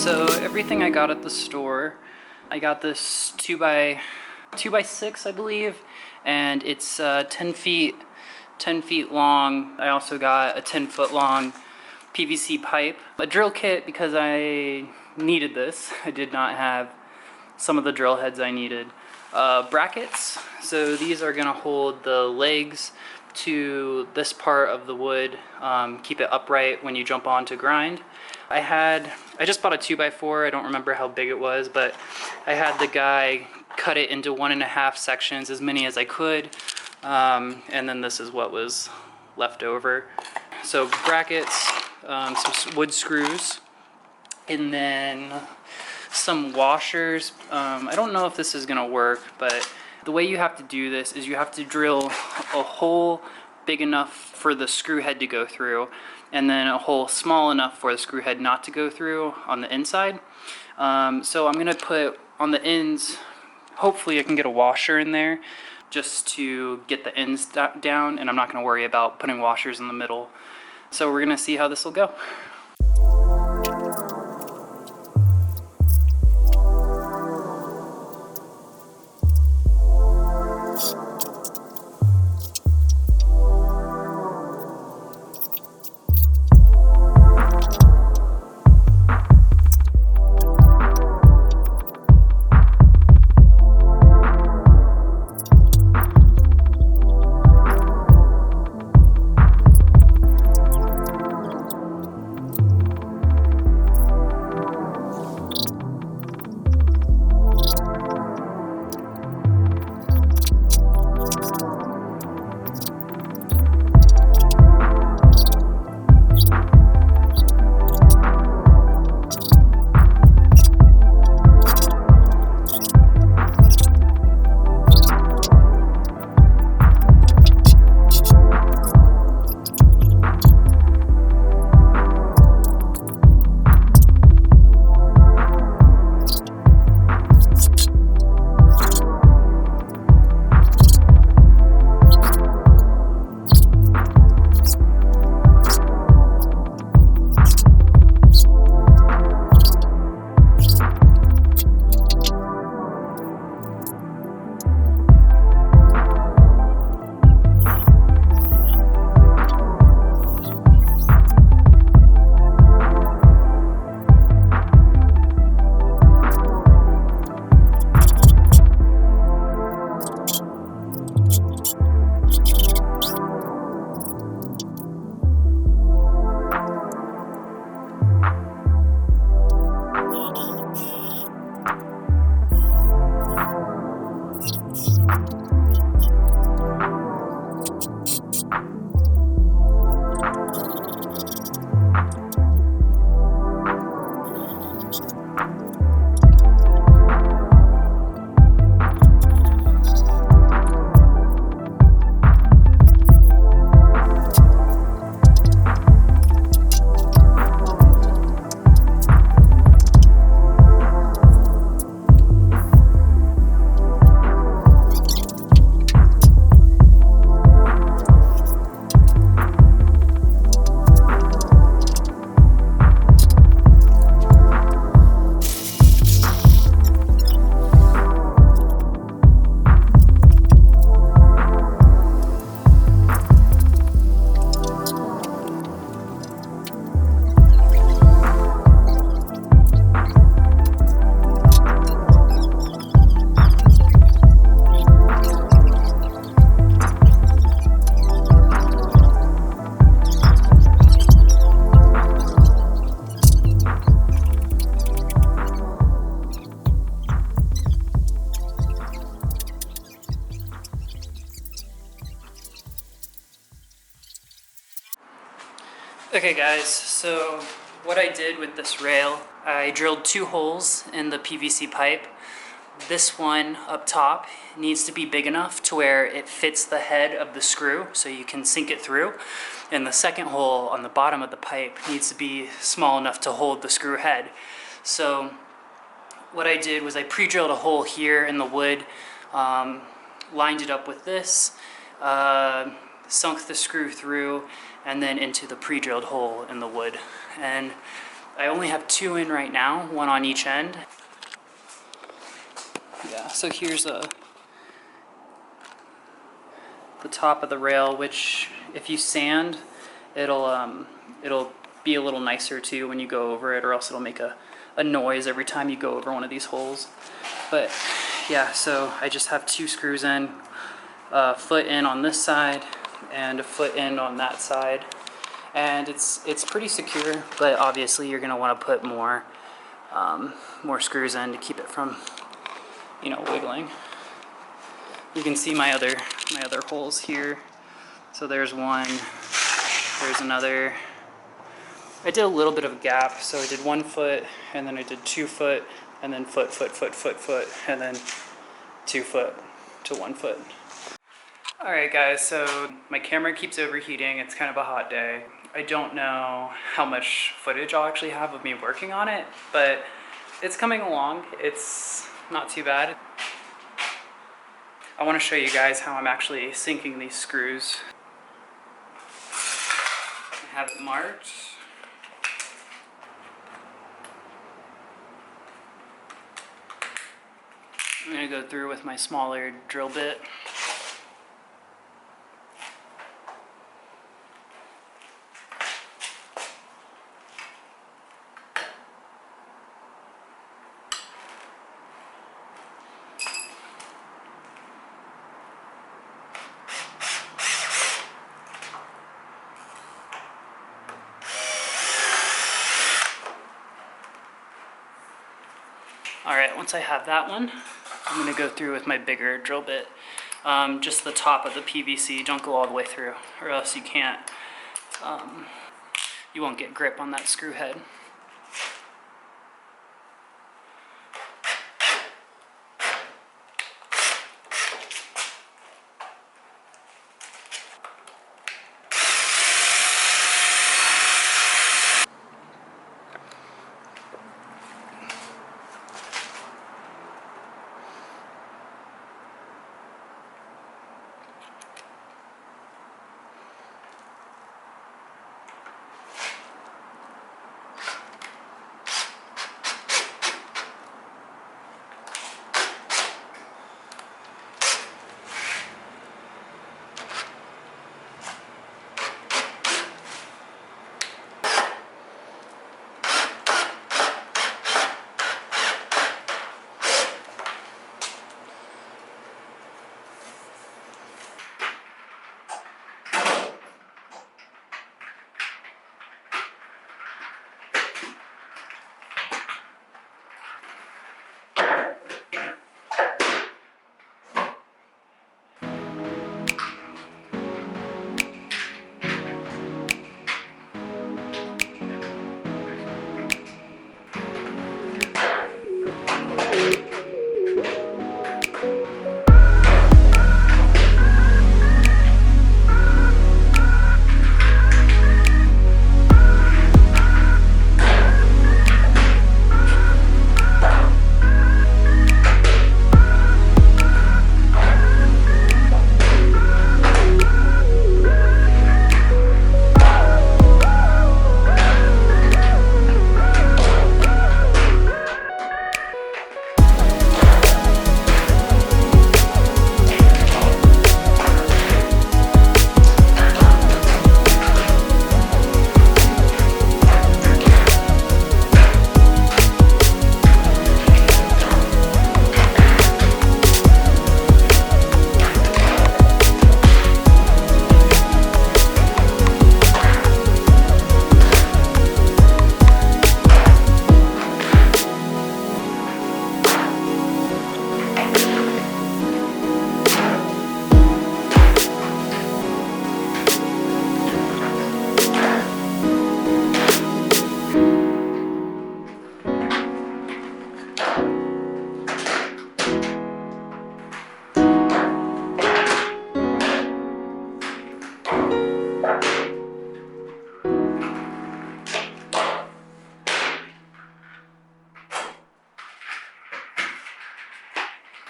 So everything I got at the store, I got this 2x6, I believe, and it's 10 feet long. I also got a 10-foot long PVC pipe, a drill kit because I needed this. I did not have some of the drill heads I needed. Brackets, so these are gonna hold the legs to this part of the wood, keep it upright when you jump on to grind. I just bought a 2x4, I don't remember how big it was, but I had the guy cut it into 1.5 sections, as many as I could, and then this is what was left over. So brackets, some wood screws, and then some washers. I don't know if this is gonna work, but the way you have to do this is you have to drill a hole big enough for the screw head to go through, and then a hole small enough for the screw head not to go through on the inside. So I'm gonna put on the ends, hopefully I can get a washer in there just to get the ends down, and I'm not gonna worry about putting washers in the middle. So we're gonna see how this will go. Okay guys, so what I did with this rail, I drilled 2 holes in the PVC pipe. This one up top needs to be big enough to where it fits the head of the screw so you can sink it through. And the second hole on the bottom of the pipe needs to be small enough to hold the screw head. So what I did was I pre-drilled a hole here in the wood, lined it up with this, sunk the screw through, and then into the pre-drilled hole in the wood. And I only have 2 in right now, 1 on each end. Yeah, so here's the top of the rail, which if you sand, it'll be a little nicer too when you go over it, or else it'll make a noise every time you go over one of these holes. But yeah, so I just have 2 screws in, a foot in on this side and a foot in on that side, and it's pretty secure, but obviously you're gonna want to put more screws in to keep it from, you know, wiggling. You can see my other holes here. So there's one, there's another. I did a little bit of a gap, so I did 1 foot, and then I did 2 foot, and then foot, and then 2 foot to 1 foot. Alright guys, so my camera keeps overheating. It's kind of a hot day. I don't know how much footage I'll actually have of me working on it, but it's coming along. It's not too bad. I want to show you guys how I'm actually sinking these screws. I have it marked. I'm going to go through with my smaller drill bit. Alright, once I have that one, I'm going to go through with my bigger drill bit. Just the top of the PVC, don't go all the way through, or else you can't, you won't get grip on that screw head.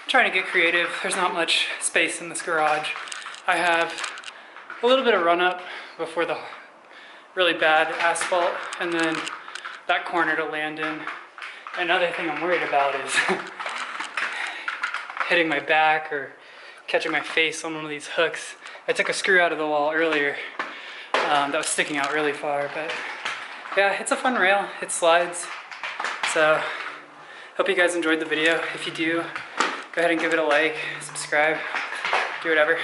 Trying to get creative. There's not much space in this garage. I have a little bit of run up before the really bad asphalt, and then that corner to land in. Another thing I'm worried about is hitting my back or catching my face on one of these hooks. I took a screw out of the wall earlier that was sticking out really far, but yeah, it's a fun rail. It slides. So hope you guys enjoyed the video. If you do, go ahead and give it a like, subscribe, do whatever.